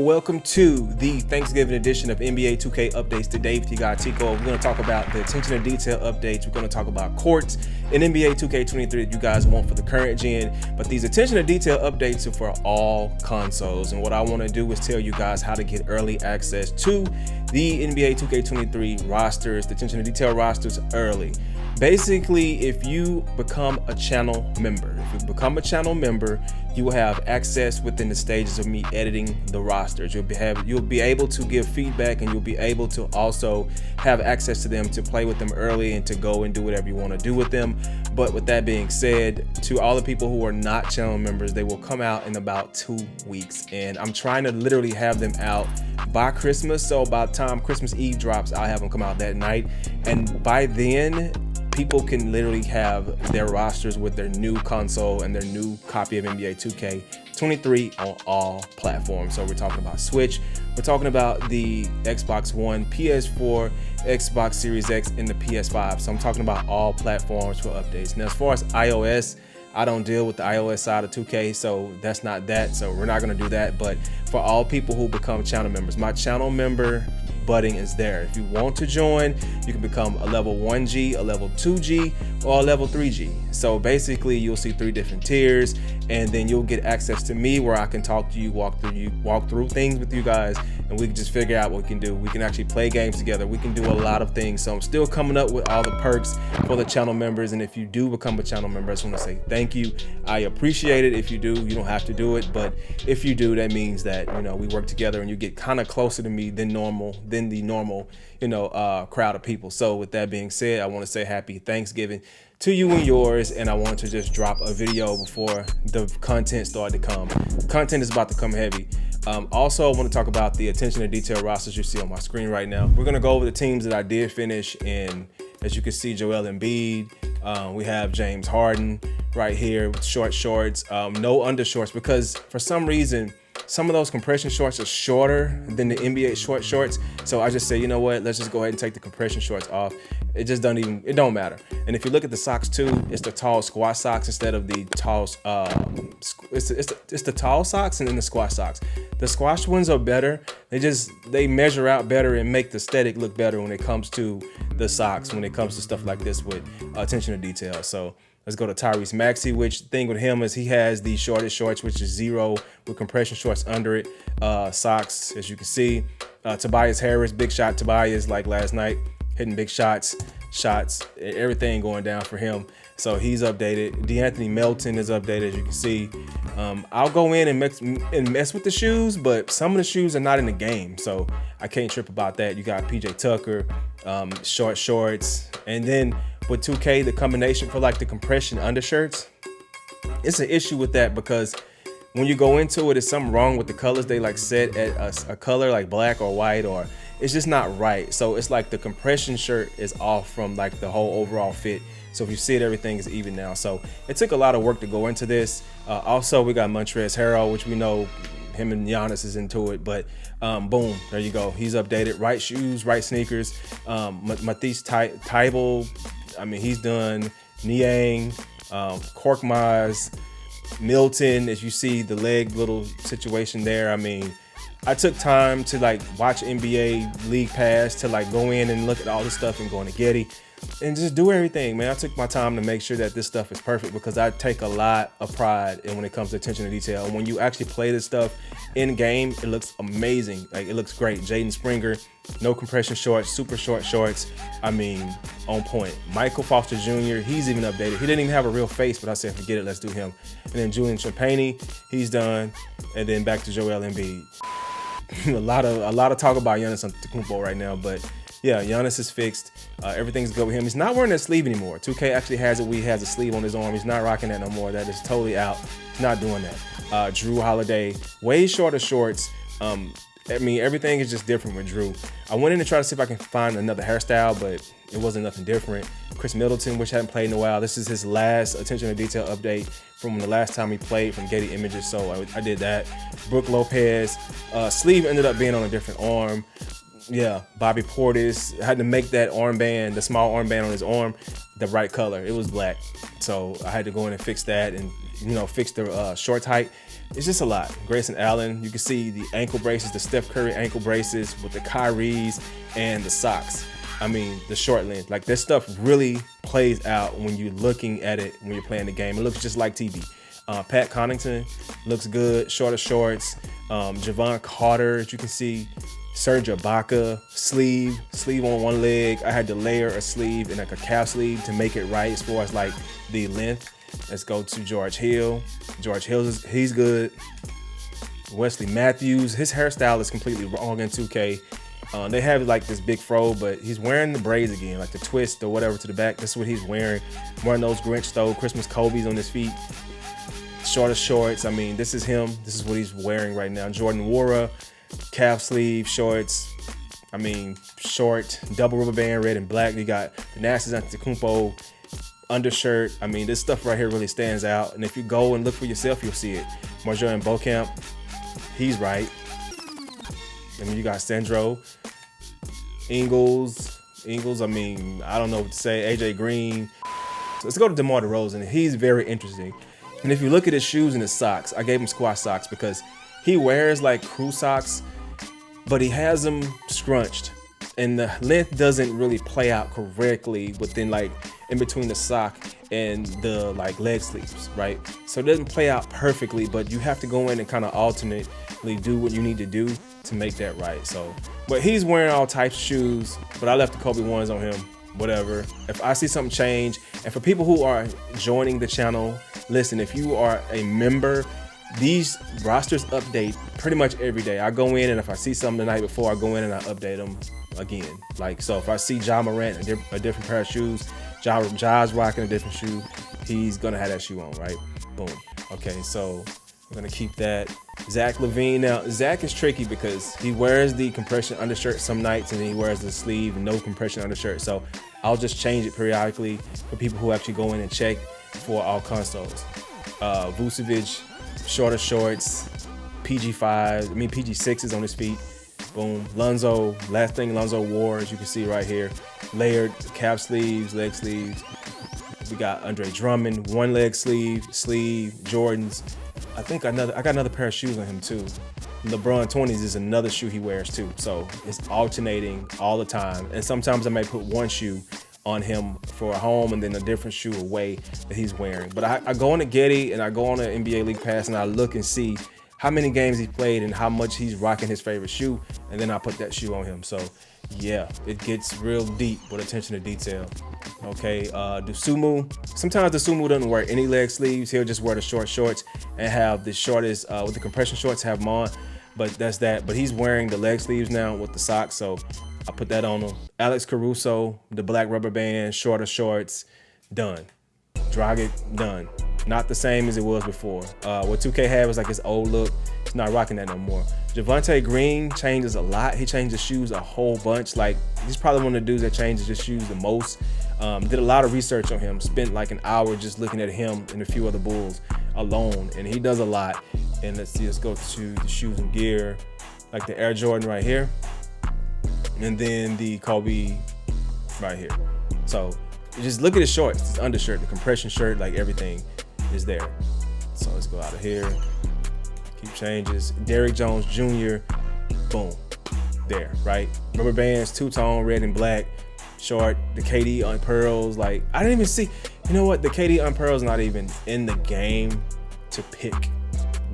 Welcome to the Thanksgiving edition of NBA 2K Updates. Today with you guys, Tico. We're going to talk about the attention to detail updates. We're going to talk about courts in NBA 2K23 that you guys want for the current gen. But these attention to detail updates are for all consoles. And what I want to do is tell you guys how to get early access to the NBA 2K23 rosters, the attention to detail rosters early. Basically, if you become a channel member, you will have access within the stages of me editing the rosters. You'll be able to give feedback, and you'll be able to also have access to them to play with them early and to go and do whatever you want to do with them. But with that being said, to all the people who are not channel members, they will come out in about 2 weeks, and I'm trying to literally have them out by Christmas. So by the time Christmas Eve drops, I'll have them come out that night, and by then people can literally have their rosters with their new console and their new copy of NBA 2K23 on all platforms. So we're talking about Switch, we're talking about the Xbox One, PS4, Xbox Series X, and the PS5. So I'm talking about all platforms for updates. Now, as far as iOS, I don't deal with the iOS side of 2K, so that's not that. So we're not going to do that. But for all people who become channel members, my channel member button is there. If you want to join, you can become a level 1G, a level 2G, or a level 3G. So basically, you'll see 3 different tiers, and then you'll get access to me where I can talk to you, walk through things with you guys, and we can just figure out what we can do. We can actually play games together. We can do a lot of things. So I'm still coming up with all the perks for the channel members. And if you do become a channel member, I just want to say thank you. I appreciate it. If you do, you don't have to do it, but if you do, that means that, you know, we work together and you get kind of closer to me than the normal, crowd of people. So with that being said, I want to say happy Thanksgiving to you and yours, and I want to just drop a video before the content started to come. Content is about to come heavy. Also, I want to talk about the attention to detail rosters you see on my screen right now. We're going to go over the teams that I did finish, and as you can see, Joel Embiid, we have James Harden right here with short shorts, no undershorts, because for some reason some of those compression shorts are shorter than the NBA short shorts. So I just say, you know what, let's just go ahead and take the compression shorts off. It don't matter. And if you look at the socks too, it's the tall squat socks instead of the tall, it's the tall socks and then the squat socks. The squash ones are better. They measure out better and make the aesthetic look better when it comes to the socks, when it comes to stuff like this with attention to detail. So let's go to Tyrese Maxey, which the thing with him is he has the shortest shorts, which is 0 with compression shorts under it. Socks, as you can see. Tobias Harris, big shot Tobias, like last night, hitting big shots, everything going down for him. So he's updated. DeAnthony Melton is updated, as you can see. I'll go in and mess with the shoes, but some of the shoes are not in the game, so I can't trip about that. You got PJ Tucker, short shorts, and then with 2K, the combination for like the compression undershirts, it's an issue with that because when you go into it, there's something wrong with the colors. They like set at a color like black or white, or it's just not right. So it's like the compression shirt is off from like the whole overall fit. So if you see it, everything is even now. So it took a lot of work to go into this. Also, we got Montrezl Harrell, which we know him and Giannis is into it, but boom, there you go. He's updated. Right shoes, right sneakers. Matisse Thybulle, I mean, he's done. Niang, Korkmaz, Milton, as you see the leg little situation there. I mean, I took time to like watch NBA League Pass to like go in and look at all this stuff and go into Getty and just do everything, man. I took my time to make sure that this stuff is perfect because I take a lot of pride in when it comes to attention to detail. And when you actually play this stuff in game, it looks amazing. Like, it looks great. Jaden Springer, no compression shorts, super short shorts. I mean, on point. Michael Foster Jr., he's even updated. He didn't even have a real face, but I said, forget it, let's do him. And then Julian Champagnie, he's done. And then back to Joel Embiid. a lot of talk about Giannis Antetokounmpo right now, but yeah, Giannis is fixed. Everything's good with him. He's not wearing that sleeve anymore. 2K actually has it. He has a sleeve on his arm. He's not rocking that no more. That is totally out. He's not doing that. Drew Holiday, way shorter shorts. I mean, everything is just different with Drew. I went in to try to see if I can find another hairstyle, but it wasn't nothing different. Chris Middleton, which hadn't played in a while. This is his last attention to detail update from the last time he played from Getty Images, so I did that. Brook Lopez, sleeve ended up being on a different arm. Yeah, Bobby Portis, had to make that armband, the small armband on his arm, the right color. It was black, so I had to go in and fix that and, you know, fix the short height. it's just a lot. Grayson Allen, you can see the ankle braces, the Steph Curry ankle braces with the Kyries and the socks. I mean, the short length. Like, this stuff really plays out when you're looking at it when you're playing the game. It looks just like TV. Pat Connaughton looks good, shorter shorts. Javon Carter, as you can see. Serge Ibaka, sleeve on one leg. I had to layer a sleeve and like a calf sleeve to make it right as far as like the length. Let's go to George Hill. George Hill, he's good. Wesley Matthews, his hairstyle is completely wrong in 2K. They have like this big fro, but he's wearing the braids again, like the twist or whatever to the back. That's what he's wearing. Wearing those Grinch stole Christmas Kobe's on his feet. Shorter shorts. I mean, this is him. This is what he's wearing right now. Jordan Wara, calf sleeve shorts. I mean, short, double rubber band, red and black. You got the Giannis Antetokounmpo undershirt. I mean, this stuff right here really stands out. And if you go and look for yourself, you'll see it. Marjorian Beauchamp, he's right. I mean, you got Sandro, Ingles, I mean, I don't know what to say, AJ Green. So let's go to DeMar DeRozan. He's very interesting. And if you look at his shoes and his socks, I gave him squash socks because he wears like crew socks, but he has them scrunched. And the length doesn't really play out correctly within like in between the sock and the like leg sleeves, right? So it doesn't play out perfectly, but you have to go in and kind of alternately do what you need to do to make that right. So, but he's wearing all types of shoes, but I left the Kobe ones on him, whatever. If I see something change, and for people who are joining the channel, listen, if you are a member, these rosters update pretty much every day. I go in and if I see something the night before, I go in and I update them again. Like, so if I see Ja Morant, a different pair of shoes, Ja's rocking a different shoe, he's gonna have that shoe on, right? Boom. Okay, so we're gonna keep that. Zach LaVine. Now, Zach is tricky because he wears the compression undershirt some nights and then he wears the sleeve and no compression undershirt. So I'll just change it periodically for people who actually go in and check for all consoles. Vucevic, shorter shorts, PG6s on his feet. Boom. Lonzo, last thing Lonzo wore, as you can see right here, layered calf sleeves, leg sleeves. We got Andre Drummond, one leg sleeve, Jordans. I got another pair of shoes on him too. LeBron 20s is another shoe he wears too. So it's alternating all the time. And sometimes I may put one shoe on him for home and then a different shoe away that he's wearing. But I go on to Getty and I go on to NBA League Pass and I look and see how many games he's played and how much he's rocking his favorite shoe, and then I put that shoe on him. So yeah, it gets real deep with attention to detail. Okay, Dosunmu. Sometimes Dosunmu doesn't wear any leg sleeves. He'll just wear the short shorts and have the shortest, with the compression shorts, have them on. But that's that. But he's wearing the leg sleeves now with the socks, so I put that on him. Alex Caruso, the black rubber band, shorter shorts, done. Dragic, done. Not the same as it was before. What 2K had was like his old look. He's not rocking that no more. Javonte Green changes a lot. He changes shoes a whole bunch. Like, he's probably one of the dudes that changes his shoes the most. Did a lot of research on him. Spent like an hour just looking at him and a few other Bulls alone. And he does a lot. And let's see, let's go to the shoes and gear. Like the Air Jordan right here. And then the Kobe right here. So just look at his shorts, his undershirt, the compression shirt, like everything is there. So let's go out of here. Keep changes. Derrick Jones Jr. Boom. There, right? Rubber bands, two-tone, red and black, short. The KD on pearls. Like, I didn't even see. You know what? The KD on pearls not even in the game to pick.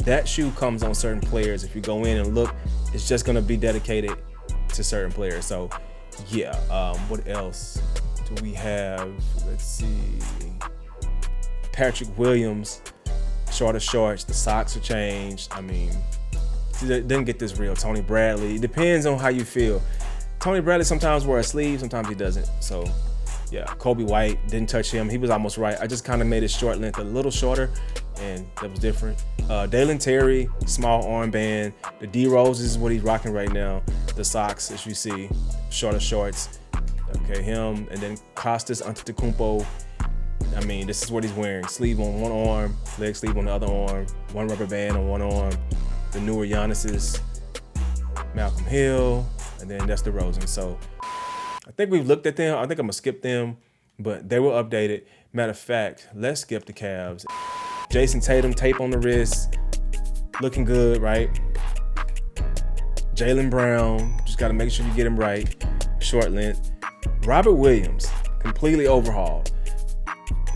That shoe comes on certain players. If you go in and look, it's just gonna be dedicated to certain players. So yeah. What else do we have? Let's see. Patrick Williams, shorter shorts, the socks are changed. I mean, didn't get this real. Tony Bradley, it depends on how you feel. Tony Bradley sometimes wears a sleeve, sometimes he doesn't. So yeah, Kobe White, didn't touch him. He was almost right. I just kind of made his short length a little shorter, and that was different. Dalen Terry, small armband. The D Rose is what he's rocking right now. The socks, as you see, shorter shorts. Okay, him, and then Kostas Antetokounmpo. I mean, this is what he's wearing. Sleeve on one arm, leg sleeve on the other arm, one rubber band on one arm. The newer Giannis's, Malcolm Hill, and then that's DeRozan. So I think we've looked at them. I think I'm gonna skip them, but they were updated. Matter of fact, let's skip the Cavs. Jason Tatum, tape on the wrist. looking good, right? Jaylen Brown, just got to make sure you get him right. Short length. Robert Williams, completely overhauled.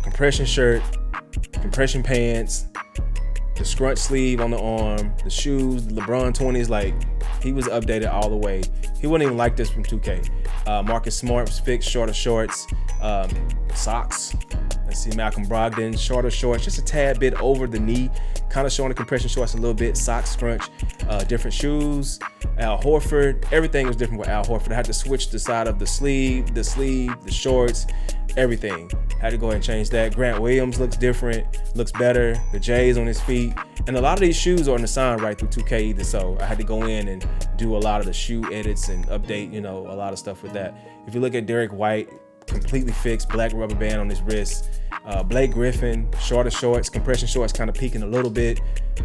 Compression shirt, compression pants, the scrunch sleeve on the arm, the shoes, the LeBron 20s, like he was updated all the way. He wouldn't even like this from 2K. Marcus Smart's fixed, shorter shorts, socks. Let's see, Malcolm Brogdon, shorter shorts, just a tad bit over the knee, kind of showing the compression shorts a little bit, socks, scrunch, different shoes. Al Horford, everything was different with Al Horford. I had to switch the side of the sleeve, the shorts, everything. Had to go ahead and change that. Grant Williams looks different, looks better. The J's on his feet. And a lot of these shoes aren't assigned right through 2K either, so I had to go in and do a lot of the shoe edits and update, a lot of stuff with that. If you look at Derek White, completely fixed, black rubber band on his wrist. Blake Griffin, shorter shorts, compression shorts kind of peaking a little bit.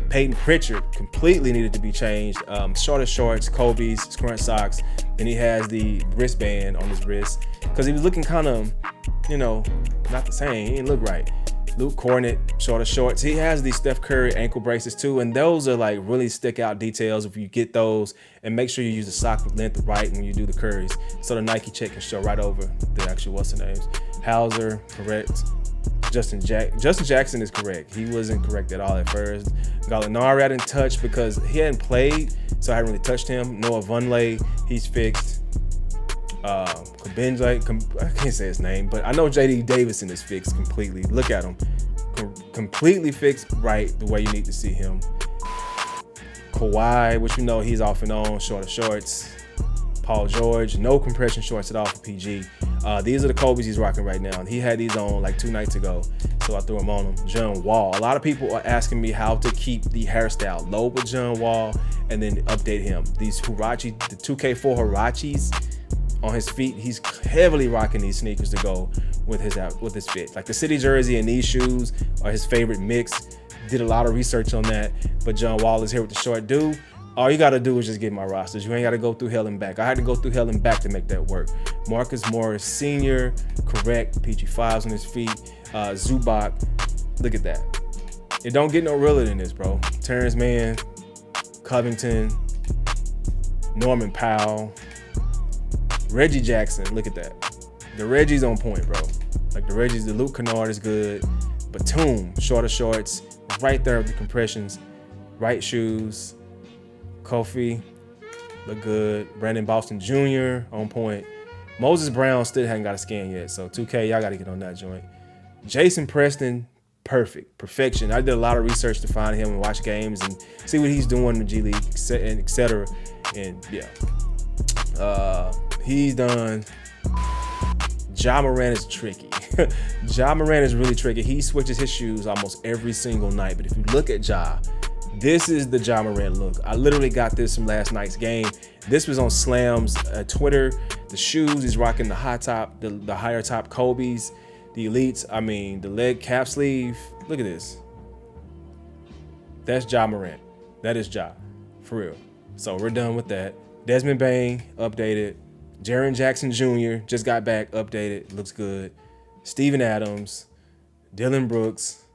Peyton Pritchard completely needed to be changed. Shorter shorts, Kobe's, scrunch socks. Then he has the wristband on his wrist because he was looking kind of, not the same. He didn't look right. Luke Cornett, shorter shorts. He has these Steph Curry ankle braces too, and those are like really stick out details if you get those. And make sure you use the sock length right when you do the Currys, so the Nike check can show right over the actual what's the names. Hauser, correct. Justin Jackson is correct. He wasn't correct at all at first. Gallinari I didn't touch because he hadn't played, so I hadn't really touched him. Noah Vonleh, he's fixed. Kabenji, I can't say his name, but I know JD Davison is fixed completely. Look at him. Completely fixed right the way you need to see him. Kawhi, which he's off and on, shorter shorts. Paul George, no compression shorts at all for PG. These are the Kobe's he's rocking right now, and he had these on like 2 nights ago, so I threw them on him. John Wall. A lot of people are asking me how to keep the hairstyle low with John Wall and then update him. These Huarache, the 2K4 Huaraches on his feet, he's heavily rocking these sneakers to go with his fit. Like the City jersey and these shoes are his favorite mix. Did a lot of research on that, but John Wall is here with the short dude. All you got to do is just get my rosters. You ain't got to go through hell and back. I had to go through hell and back to make that work. Marcus Morris Sr., correct. PG5s on his feet. Zubac, look at that. It don't get no realer than this, bro. Terrence Mann, Covington, Norman Powell, Reggie Jackson, look at that. The Reggie's on point, bro. Like the Luke Kennard is good. Batum, shorter shorts, right there with the compressions, right shoes. Kofi, look good. Brandon Boston Jr., on point. Moses Brown still hadn't got a scan yet, so 2K, y'all got to get on that joint. Jason Preston, perfect, perfection. I did a lot of research to find him and watch games and see what he's doing in the G League, et cetera. And yeah, he's done. Ja Morant is tricky. Ja Morant is really tricky. He switches his shoes almost every single night, but if you look at Ja, this is the Ja Morant look. I literally got this from last night's game. This was on Slam's Twitter. The shoes, he's rocking the high top, the higher top Kobe's, the Elites. I mean, the leg cap sleeve. Look at this. That's Ja Morant. That is Ja, for real. So we're done with that. Desmond Bane, updated. Jaren Jackson Jr. just got back, updated. Looks good. Steven Adams, Dylan Brooks,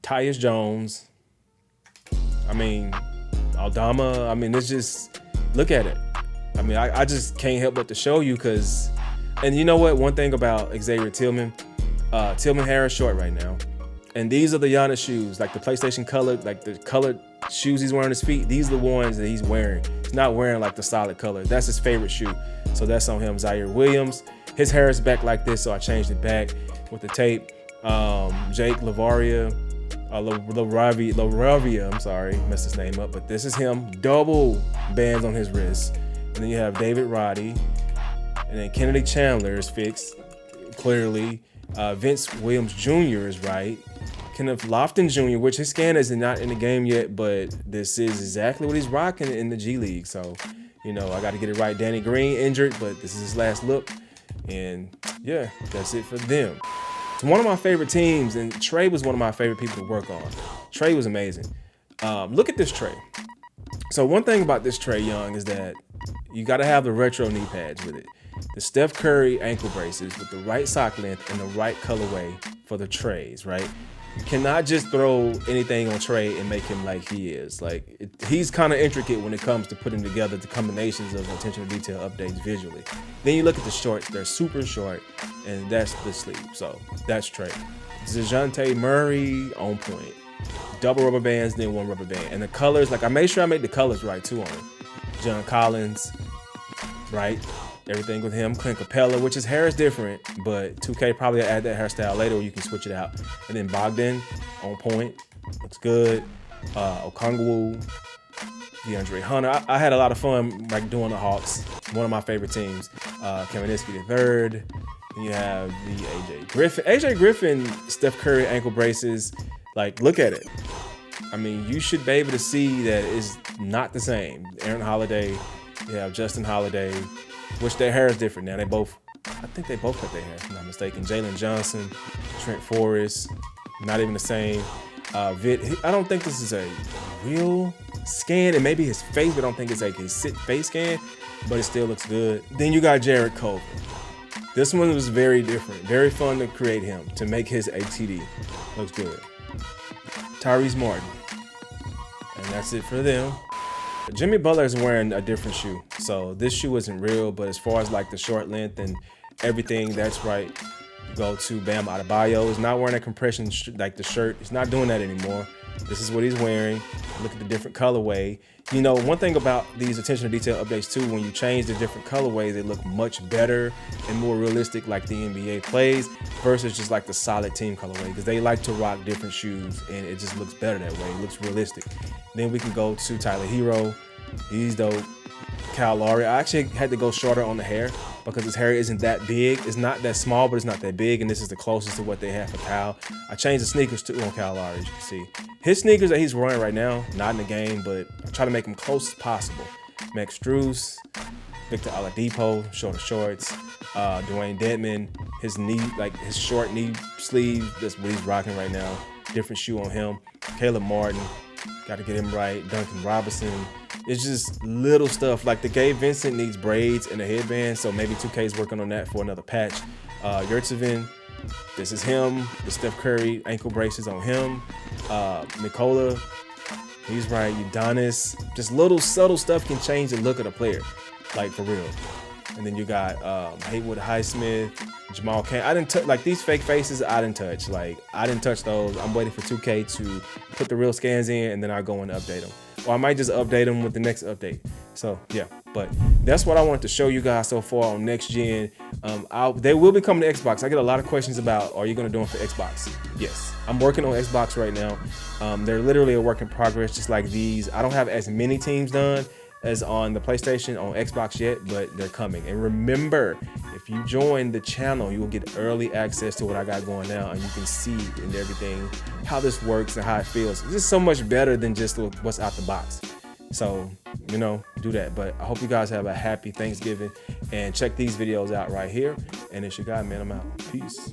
Tyus Jones. I mean, Aldama. I mean, it's just, look at it. I mean, I just can't help but to show you because, and you know what? One thing about Xavier Tillman, Tillman hair is short right now. And these are the Giannis shoes, like the PlayStation colored, like the colored shoes he's wearing on his feet. These are the ones that he's wearing. He's not wearing like the solid color. That's his favorite shoe. So that's on him. Zaire Williams. His hair is back like this, so I changed it back with the tape. Jake Laravia, I'm sorry, messed his name up, but this is him. Double bands on his wrist. And then you have David Roddy. And then Kennedy Chandler is fixed, clearly. Vince Williams Jr. is right. Kenneth Lofton Jr., which his scan is not in the game yet, but this is exactly what he's rocking in the G League. So, I got to get it right. Danny Green injured, but this is his last look. And yeah, that's it for them. It's one of my favorite teams, and Trey was one of my favorite people to work on. Trey was amazing. Look at this Trey. So one thing about this Trey Young is that you got to have the retro knee pads with it. The Steph Curry ankle braces with the right sock length and the right colorway for the trays, right? You cannot just throw anything on Trey and make him like he is. Like he's kind of intricate when it comes to putting together the combinations of attention to detail updates visually. Then you look at the shorts; they're super short, and that's the sleeve. So that's Trey. DeJounte Murray on point. Double rubber bands, then one rubber band, and the colors. Like I made sure I made the colors right too on him. John Collins, right? Everything with him. Clint Capella, which his hair is different, but 2K probably add that hairstyle later where you can switch it out. And then Bogdan, on point, looks good. Okongwu, DeAndre Hunter. I had a lot of fun like doing the Hawks, one of my favorite teams. Kaminsky the third. Then you have the AJ Griffin. AJ Griffin, Steph Curry ankle braces. Like, look at it. I mean, you should be able to see that it's not the same. Aaron Holiday, you have Justin Holiday, which their hair is different now. I think they both cut their hair, if I'm not mistaken. Jalen Johnson, Trent Forrest, not even the same. I don't think this is a real scan. It may be his face, but I don't think it's like a face scan, but it still looks good. Then you got Jared Colvin. This one was very different. Very fun to create him, to make his ATD. Looks good. Tyrese Martin. And that's it for them. Jimmy Butler is wearing a different shoe. So this shoe isn't real, but as far as like the short length and everything, that's right. Go to Bam Adebayo. He's not wearing a compression like the shirt. He's not doing that anymore. This is what he's wearing. Look at the different colorway. You know, one thing about these attention to detail updates too, when you change the different colorways, they look much better and more realistic like the NBA plays versus just like the solid team colorway, because they like to rock different shoes and it just looks better that way. It looks realistic. Then we can go to Tyler Hero. He's dope. Kyle Lowry. I actually had to go shorter on the hair because his hair isn't that big. It's not that small, but it's not that big, and this is the closest to what they have for Kyle. I changed the sneakers too on Kyle Lowry, as you can see. His sneakers that he's wearing right now, not in the game, but I try to make them close as possible. Max Strus, Victor Oladipo, shorter shorts. Dwayne Dedman, his knee, like his short knee sleeve, that's what he's rocking right now. Different shoe on him. Caleb Martin, got to get him right. Duncan Robinson. It's just little stuff. Like the Gabe Vincent needs braids and a headband, so maybe 2K is working on that for another patch. Yurtsevin, this is him. The Steph Curry ankle braces on him. Nikola, he's right. Udonis, just little subtle stuff can change the look of the player, like for real. And then you got Haywood Highsmith, Jamal Cain. I didn't touch like these fake faces. I didn't touch. Like I didn't touch those. I'm waiting for 2K to put the real scans in, and then I'll go and update them. Or I might just update them with the next update. So yeah, but that's what I wanted to show you guys so far on next gen. They will be coming to Xbox. I get a lot of questions about, are you going to do them for Xbox? Yes, I'm working on Xbox right now. They're literally a work in progress, just like these. I don't have as many teams done as on the PlayStation on Xbox yet, but they're coming. And remember, if you join the channel, you will get early access to what I got going now, and you can see and everything, how this works and how it feels. It's just so much better than just what's out the box. So, you know, do that. But I hope you guys have a happy Thanksgiving, and check these videos out right here. And it's your guy, man. I'm out. Peace.